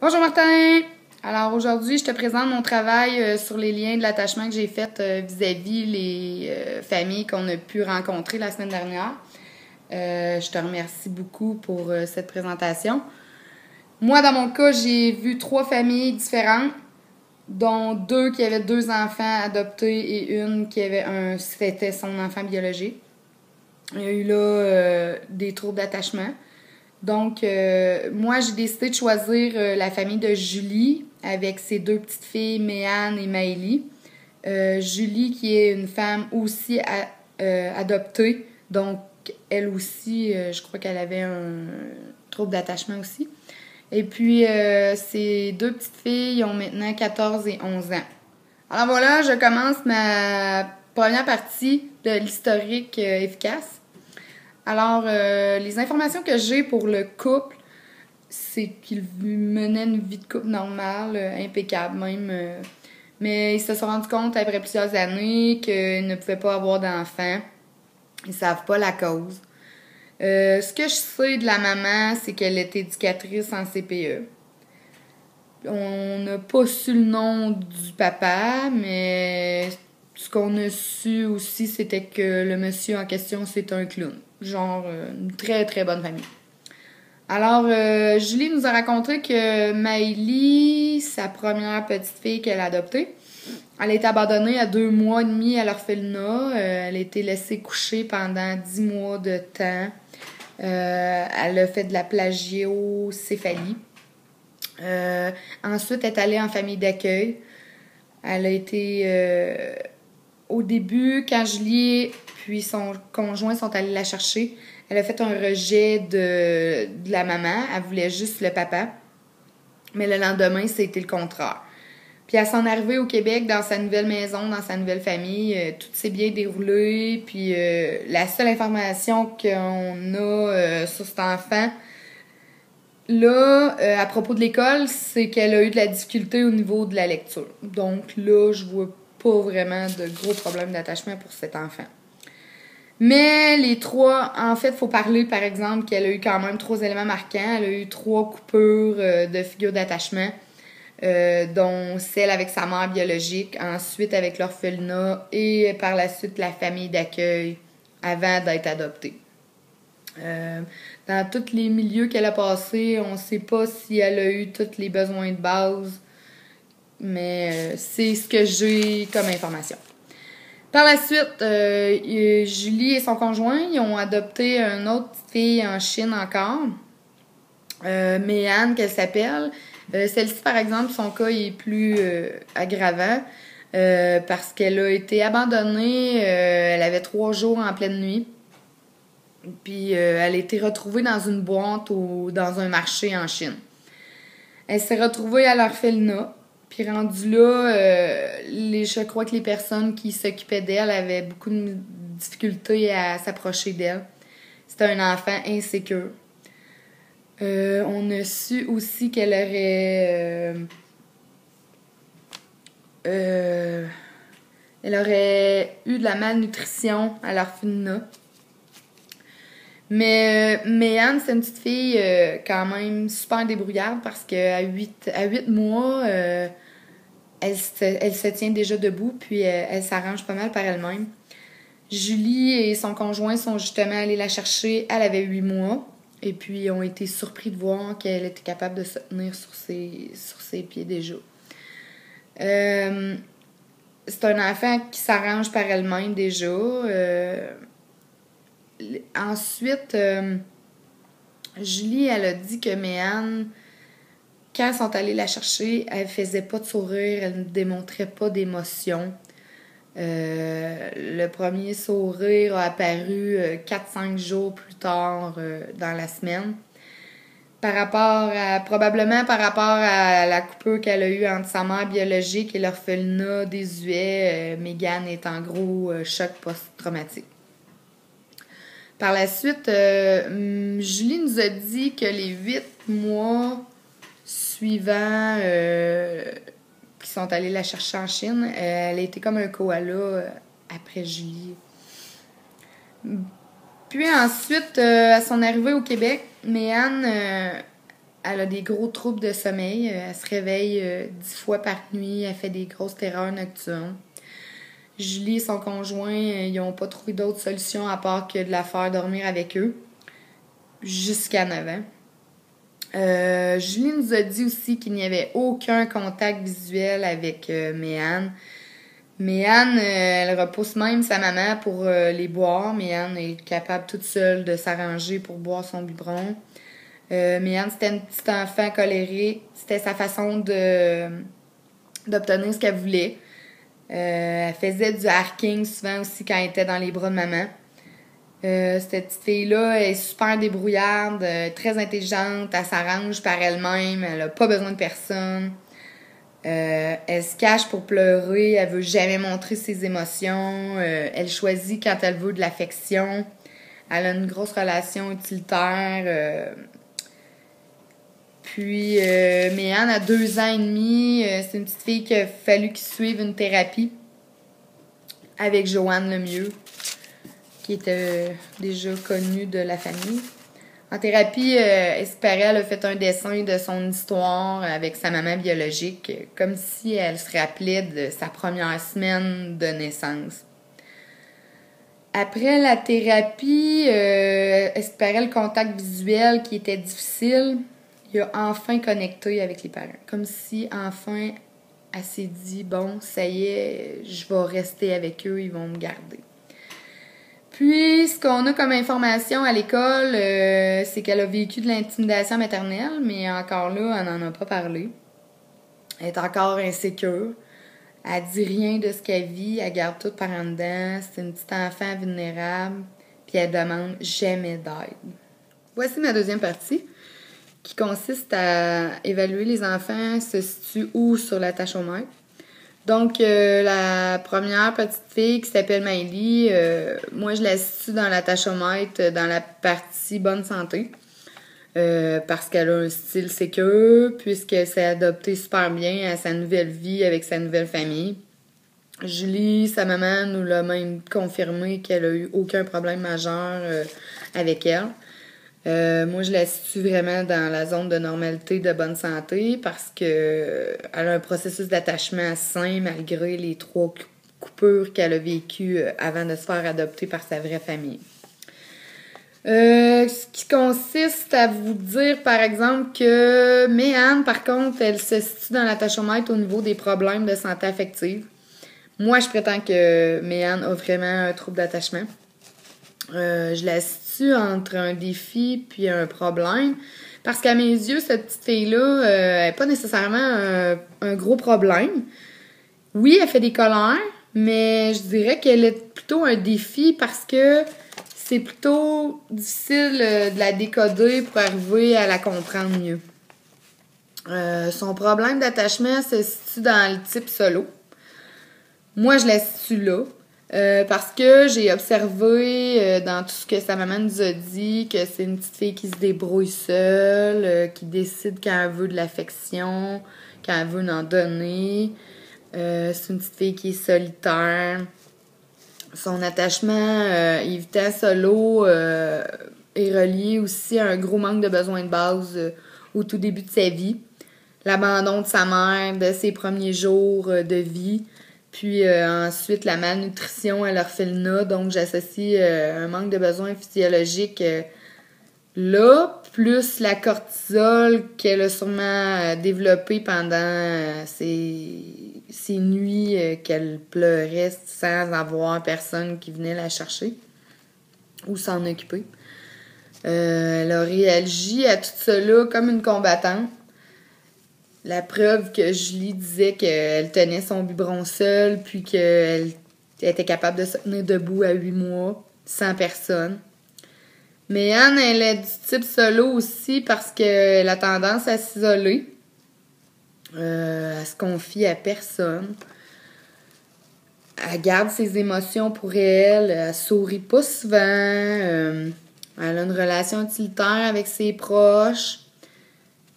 Bonjour Martin! Alors aujourd'hui, je te présente mon travail sur les liens de l'attachement que j'ai fait vis-à-vis les familles qu'on a pu rencontrer la semaine dernière. Je te remercie beaucoup pour cette présentation. Moi, dans mon cas, j'ai vu 3 familles différentes, dont 2 qui avaient 2 enfants adoptés et une qui avait c'était son enfant biologique. Il y a eu là des troubles d'attachement. Donc, moi, j'ai décidé de choisir la famille de Julie avec ses 2 petites filles, Méane et Maëlie. Julie, qui est une femme aussi adoptée, donc elle aussi, je crois qu'elle avait un trouble d'attachement aussi. Et puis, ces 2 petites filles ont maintenant 14 et 11 ans. Alors voilà, je commence ma première partie de l'historique efficace. Alors, les informations que j'ai pour le couple, c'est qu'ils menaient une vie de couple normale, impeccable même. Mais ils se sont rendus compte après plusieurs années qu'ils ne pouvaient pas avoir d'enfants. Ils savent pas la cause. Ce que je sais de la maman, c'est qu'elle est éducatrice en CPE. On n'a pas su le nom du papa, mais ce qu'on a su aussi, c'était que le monsieur en question, c'est un clown. Genre, une très, très bonne famille. Alors, Julie nous a raconté que Maëlie, sa première petite fille qu'elle a adoptée, elle a été abandonnée à 2 mois et demi à l'orphelinat. Elle a été laissée coucher pendant 10 mois de temps. Elle a fait de la plagiocéphalie. Ensuite, elle est allée en famille d'accueil. Elle a été... au début, quand Julie puis son conjoint sont allés la chercher, elle a fait un rejet de la maman. Elle voulait juste le papa. Mais le lendemain, c'était le contraire. Puis à son arrivée au Québec, dans sa nouvelle maison, dans sa nouvelle famille, tout s'est bien déroulé. Puis la seule information qu'on a sur cet enfant, là, à propos de l'école, c'est qu'elle a eu de la difficulté au niveau de la lecture. Donc là, je vois pas vraiment de gros problèmes d'attachement pour cet enfant. Mais les 3, en fait, il faut parler, par exemple, qu'elle a eu quand même 3 éléments marquants. Elle a eu 3 coupures de figures d'attachement, dont celle avec sa mère biologique, ensuite avec l'orphelinat et par la suite la famille d'accueil avant d'être adoptée. Dans tous les milieux qu'elle a passés, on ne sait pas si elle a eu tous les besoins de base, mais c'est ce que j'ai comme information. Par la suite, Julie et son conjoint, ils ont adopté une autre petite fille en Chine encore, Méane qu'elle s'appelle. Celle-ci, par exemple, son cas est plus aggravant parce qu'elle a été abandonnée, elle avait 3 jours en pleine nuit. Puis elle a été retrouvée dans une boîte dans un marché en Chine. Elle s'est retrouvée à l'orphelinat. Puis rendue là, je crois que les personnes qui s'occupaient d'elle avaient beaucoup de difficultés à s'approcher d'elle. C'était un enfant insécure. On a su aussi qu'elle aurait eu de la malnutrition à l'orphelinat. Mais Méane, c'est une petite fille quand même super débrouillarde parce qu'à 8 mois, elle se tient déjà debout, puis elle s'arrange pas mal par elle-même. Julie et son conjoint sont justement allés la chercher. Elle avait 8 mois. Et puis, ils ont été surpris de voir qu'elle était capable de se tenir sur ses pieds déjà. C'est un enfant qui s'arrange par elle-même déjà. Ensuite, Julie, elle a dit que Méane, quand ils sont allés la chercher, elle faisait pas de sourire, elle ne démontrait pas d'émotion. Le premier sourire a apparu 4-5 jours plus tard dans la semaine. Probablement par rapport à la coupure qu'elle a eue entre sa mère biologique et l'orphelinat désuet, Mégane est en gros choc post-traumatique. Par la suite, Julie nous a dit que les 8 mois suivants qui sont allés la chercher en Chine, elle a été comme un koala après Julie. Puis ensuite, à son arrivée au Québec, Méane elle a des gros troubles de sommeil. Elle se réveille 10 fois par nuit. Elle fait des grosses terreurs nocturnes. Julie et son conjoint, ils n'ont pas trouvé d'autre solution à part que de la faire dormir avec eux. Jusqu'à 9 ans. Julie nous a dit aussi qu'il n'y avait aucun contact visuel avec Méane. Méane, elle repousse même sa maman pour les boire. Méane est capable toute seule de s'arranger pour boire son biberon. Méane, c'était une petite enfant colérique. C'était sa façon d'obtenir ce qu'elle voulait. Elle faisait du harking souvent aussi quand elle était dans les bras de maman. Cette petite fille-là est super débrouillarde, très intelligente, elle s'arrange par elle-même, elle n'a pas besoin de personne. Elle se cache pour pleurer, elle veut jamais montrer ses émotions, elle choisit quand elle veut de l'affection. Elle a une grosse relation utilitaire. Puis, Méane, à 2 ans et demi, c'est une petite fille qu'il a fallu qu'il suive une thérapie avec Joanne Lemieux, qui était déjà connue de la famille. En thérapie, Esperel a fait un dessin de son histoire avec sa maman biologique, comme si elle se rappelait de sa première semaine de naissance. Après la thérapie, Esperel, le contact visuel qui était difficile, il a enfin connecté avec les parents. Comme si enfin elle s'est dit, bon, ça y est, je vais rester avec eux, ils vont me garder. Puis, ce qu'on a comme information à l'école, c'est qu'elle a vécu de l'intimidation maternelle, mais encore là, elle n'en a pas parlé. Elle est encore insécure. Elle dit rien de ce qu'elle vit, elle garde tout par en dedans. C'est une petite enfant vulnérable, puis elle demande jamais d'aide. Voici ma deuxième partie, qui consiste à évaluer les enfants se situent où sur la tachomètre. Donc, la première petite fille qui s'appelle Maëlie, moi, je la situe dans la tachomètre, dans la partie bonne santé, parce qu'elle a un style sécure, puisqu'elle s'est adoptée super bien à sa nouvelle vie avec sa nouvelle famille. Julie, sa maman, nous l'a même confirmé qu'elle a eu aucun problème majeur avec elle. Moi, je la situe vraiment dans la zone de normalité, de bonne santé, parce que elle a un processus d'attachement sain malgré les 3 coupures qu'elle a vécues avant de se faire adopter par sa vraie famille. Ce qui consiste à vous dire, par exemple, que Méane, par contre, elle se situe dans l'attachomètre au niveau des problèmes de santé affective. Moi, je prétends que Méane a vraiment un trouble d'attachement. Je la situe entre un défi puis un problème. Parce qu'à mes yeux, cette petite fille-là n'est pas nécessairement un gros problème. Oui, elle fait des colères, mais je dirais qu'elle est plutôt un défi parce que c'est plutôt difficile de la décoder pour arriver à la comprendre mieux. Son problème d'attachement se situe dans le type solo. Moi, je la situe là. Parce que j'ai observé dans tout ce que sa maman nous a dit que c'est une petite fille qui se débrouille seule, qui décide quand elle veut de l'affection, quand elle veut en donner. C'est une petite fille qui est solitaire. Son attachement évitant solo est relié aussi à un gros manque de besoins de base au tout début de sa vie. L'abandon de sa mère, de ses premiers jours de vie. Puis ensuite, la malnutrition à l'orphelinat. Donc, j'associe un manque de besoins physiologiques là, plus la cortisol qu'elle a sûrement développée pendant ces nuits qu'elle pleurait sans avoir personne qui venait la chercher ou s'en occuper. Elle a réagi à tout cela comme une combattante. La preuve que Julie disait qu'elle tenait son biberon seule, puis qu'elle était capable de se tenir debout à 8 mois, sans personne. Mais Anne, elle est du type solo aussi parce qu'elle a tendance à s'isoler. Elle se confie à personne. Elle garde ses émotions pour elle. Elle sourit pas souvent. Elle a une relation utilitaire avec ses proches.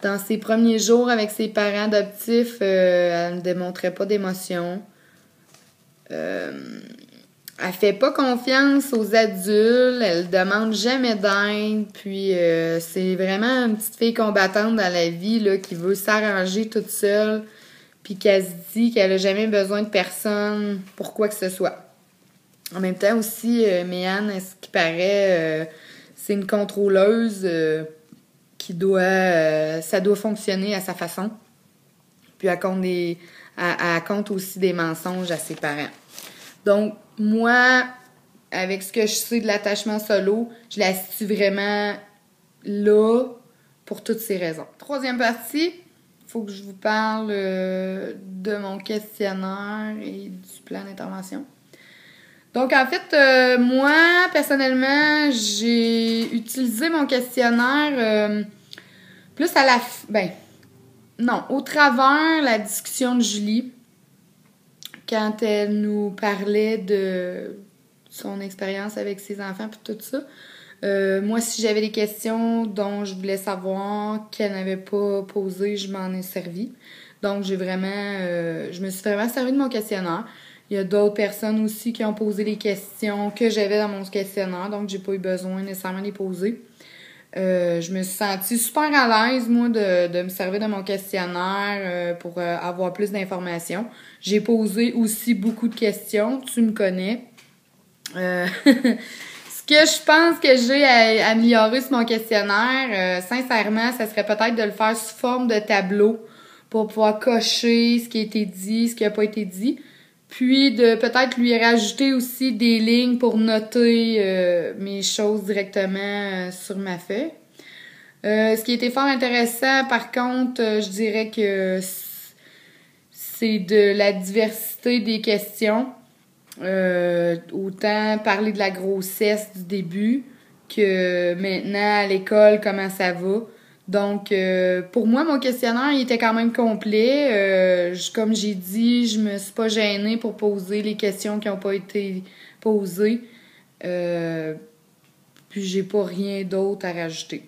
Dans ses premiers jours avec ses parents adoptifs, elle ne démontrait pas d'émotion. elle fait pas confiance aux adultes, elle demande jamais d'aide, puis c'est vraiment une petite fille combattante dans la vie là, qui veut s'arranger toute seule, puis qu'elle se dit qu'elle a jamais besoin de personne pour quoi que ce soit. En même temps aussi, Méane, à ce qui paraît, c'est une contrôleuse qui doit... ça doit fonctionner à sa façon. Puis elle compte aussi des mensonges à ses parents. Donc, moi, avec ce que je sais de l'attachement solo, je la situe vraiment là pour toutes ces raisons. Troisième partie, il faut que je vous parle de mon questionnaire et du plan d'intervention. Donc, en fait, moi, personnellement, j'ai utilisé mon questionnaire plus à la... au travers la discussion de Julie, quand elle nous parlait de son expérience avec ses enfants et tout ça. Moi, si j'avais des questions dont je voulais savoir qu'elle n'avait pas posées, je m'en ai servi. Donc, je me suis vraiment servi de mon questionnaire. Il y a d'autres personnes aussi qui ont posé les questions que j'avais dans mon questionnaire, donc j'ai pas eu besoin nécessairement de les poser. Je me suis sentie super à l'aise, moi, de me servir de mon questionnaire pour avoir plus d'informations. J'ai posé aussi beaucoup de questions, tu me connais. Ce que je pense que j'ai à améliorer sur mon questionnaire, sincèrement, ça serait peut-être de le faire sous forme de tableau pour pouvoir cocher ce qui a été dit, ce qui n'a pas été dit. Puis de peut-être lui rajouter aussi des lignes pour noter mes choses directement sur ma feuille. Ce qui était fort intéressant, par contre, je dirais que c'est de la diversité des questions. Autant parler de la grossesse du début que maintenant à l'école, comment ça va. Donc, pour moi, mon questionnaire, il était quand même complet. Comme j'ai dit, je me suis pas gênée pour poser les questions qui n'ont pas été posées. Puis, j'ai pas rien d'autre à rajouter.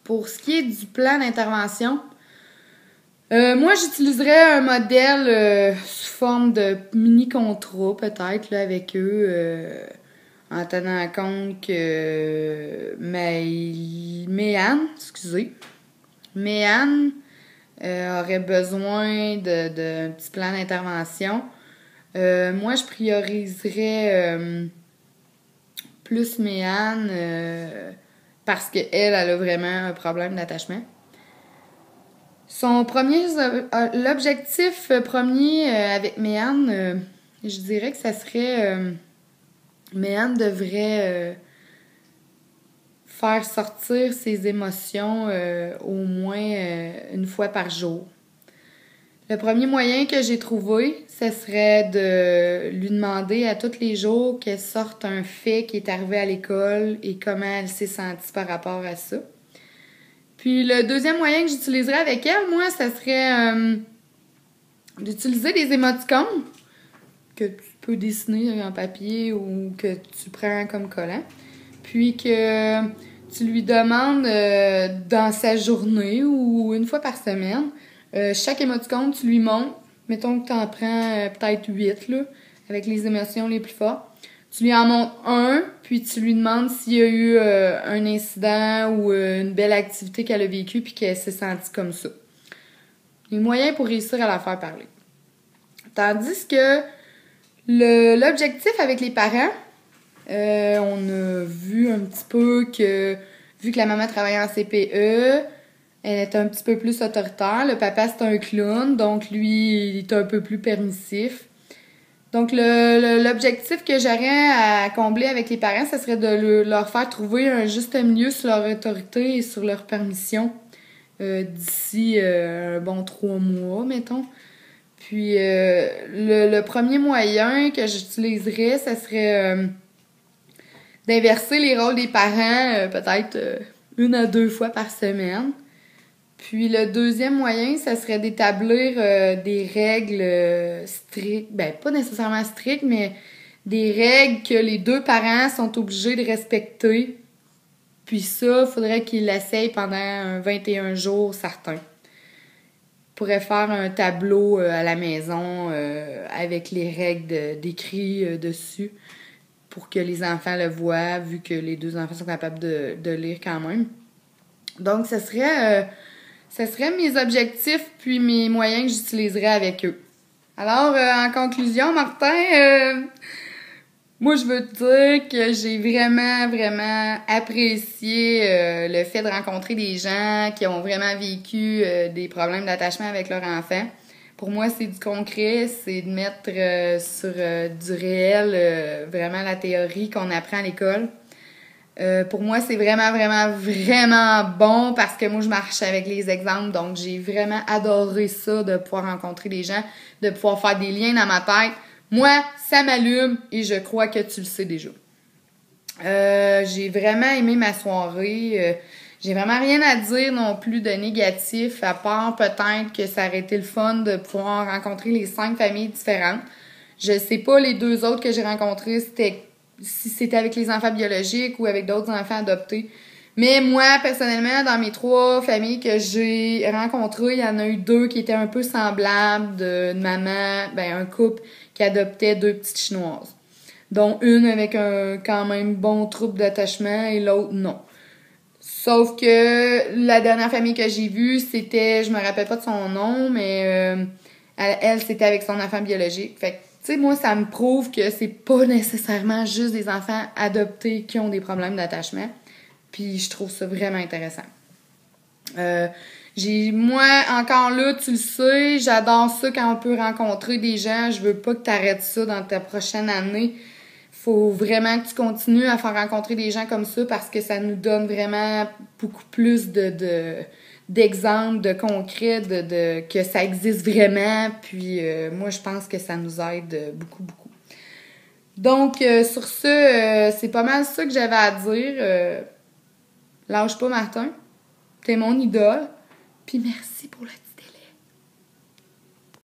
Pour ce qui est du plan d'intervention, moi, j'utiliserais un modèle sous forme de mini-contrat, peut-être, là, avec eux, en tenant compte que Méane aurait besoin d'un petit plan d'intervention. Moi, je prioriserais plus Méane parce qu'elle a vraiment un problème d'attachement. L'objectif premier avec Méane, je dirais que ça serait... Méane devrait faire sortir ses émotions au moins une fois par jour. Le premier moyen que j'ai trouvé, ce serait de lui demander à tous les jours qu'elle sorte un fait qui est arrivé à l'école et comment elle s'est sentie par rapport à ça. Puis le deuxième moyen que j'utiliserais avec elle, moi, ça serait d'utiliser des émoticônes que tu peux dessiner en papier ou que tu prends comme collant. Puis que tu lui demandes dans sa journée ou une fois par semaine, chaque émoticône, tu lui montres. Mettons que tu en prends peut-être 8 là, avec les émotions les plus fortes. Tu lui en montres un, puis tu lui demandes s'il y a eu un incident ou une belle activité qu'elle a vécue puis qu'elle s'est sentie comme ça. Les moyens pour réussir à la faire parler. Tandis que l'objectif avec les parents, on a vu un petit peu que, vu que la maman travaillait en CPE, elle était un petit peu plus autoritaire. Le papa, c'est un clown, donc lui, il est un peu plus permissif. Donc, l'objectif que j'aurais à combler avec les parents, ce serait de leur faire trouver un juste milieu sur leur autorité et sur leur permission d'ici un bon 3 mois, mettons. Puis, le premier moyen que j'utiliserais, ce serait d'inverser les rôles des parents peut-être 1 à 2 fois par semaine. Puis le deuxième moyen, ça serait d'établir des règles strictes. Ben, pas nécessairement strictes, mais des règles que les 2 parents sont obligés de respecter. Puis ça, il faudrait qu'ils l'essayent pendant 21 jours certains. pourrais faire un tableau à la maison avec les règles d'écrit dessus pour que les enfants le voient, vu que les 2 enfants sont capables de lire quand même. Donc, ce serait mes objectifs puis mes moyens que j'utiliserais avec eux. Alors, en conclusion, Martin, moi, je veux te dire que j'ai vraiment, vraiment apprécié le fait de rencontrer des gens qui ont vraiment vécu des problèmes d'attachement avec leur enfant. Pour moi, c'est du concret, c'est de mettre sur du réel vraiment la théorie qu'on apprend à l'école. Pour moi, c'est vraiment, vraiment, vraiment bon parce que moi, je marche avec les exemples. Donc, j'ai vraiment adoré ça, de pouvoir rencontrer des gens, de pouvoir faire des liens dans ma tête. Moi, ça m'allume et je crois que tu le sais déjà. J'ai vraiment aimé ma soirée. J'ai vraiment rien à dire non plus de négatif, à part peut-être que ça aurait été le fun de pouvoir rencontrer les 5 familles différentes. Je sais pas les 2 autres que j'ai rencontrés, si c'était avec les enfants biologiques ou avec d'autres enfants adoptés. Mais moi, personnellement, dans mes 3 familles que j'ai rencontrées, il y en a eu 2 qui étaient un peu semblables, de maman, un couple qui adoptait 2 petites chinoises. Dont une avec un quand même bon trouble d'attachement et l'autre non. Sauf que la dernière famille que j'ai vue, c'était, je me rappelle pas de son nom, mais elle, c'était avec son enfant biologique. Fait que, tu sais, moi, ça me prouve que c'est pas nécessairement juste des enfants adoptés qui ont des problèmes d'attachement. Puis je trouve ça vraiment intéressant. Moi, encore là, tu le sais, j'adore ça quand on peut rencontrer des gens. Je veux pas que tu arrêtes ça dans ta prochaine année. Faut vraiment que tu continues à faire rencontrer des gens comme ça parce que ça nous donne vraiment beaucoup plus d'exemples, de concrets, que ça existe vraiment. Puis moi, je pense que ça nous aide beaucoup, beaucoup. Donc, sur ça, c'est pas mal ça que j'avais à dire. Lâche pas, Martin. T'es mon idole. Puis merci pour le